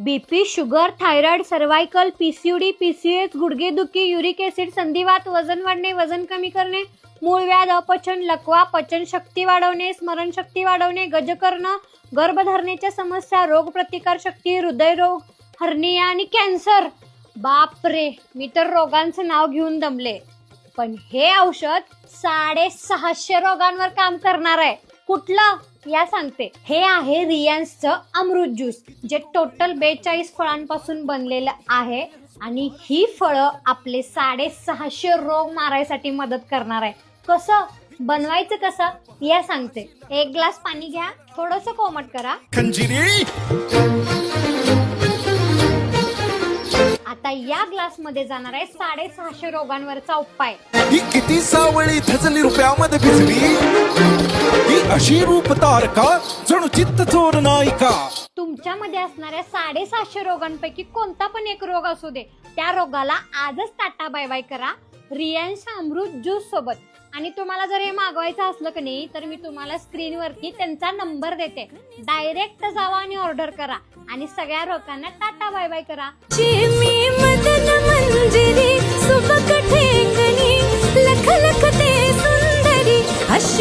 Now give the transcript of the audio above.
BP, sugar, thyroid, cervical, PCOD, PCS, गुडघेदुखी, uric acid, संधिवात, वजन वाढणे, वजन कमी करणे, मूळव्याध, अपचन, लकवा, पचनशक्ती वाढवणे, स्मरणशक्ती वाढवणे, गजकर्ण, गर्भधारणेच्या समस्या, रोगप्रतिकार शक्ती, हृदयरोग, हर्निया आणि कॅन्सर. बापरे, मी तर रोगांचं नाव घेऊन दमले. पण हे औषध 650 रोगांवर काम करणार आहे. कुठलं या सांगते. हे आहे रियांसचं अमृत ज्यूस, जे टोटल 42 फळांपासून बनलेलं आहे आणि ही फळं आपले 650 रोग मारायसाठी मदत करणार आहे. कसं बनवायचं कसं या सांगते. 1 ग्लास पाणी घ्या, थोडंसं कोमट करा. आता या ग्लास मध्ये जाणार आहे 650 रोगांवरचा उपाय. ही किती सावळी धजली रुपयामध्ये भिजली, ही अशी रूप तारका जणू चित्त चोर नायिका. तुमच्यामध्ये असणाऱ्या 750 रोगांपैकी कोणता पण एक रोग असू दे, त्या रोगाला आजच टाटा बाय बाय करा रियांस अमृत ज्यूस सोबत. आणि तुम्हाला जर हे मागवायचं असलं की नाही, तर मी तुम्हाला स्क्रीनवरती त्यांचा नंबर देते. डायरेक्ट जावा आणि ऑर्डर करा आणि सगळ्या रोगांना टाटा बाय बाय करा.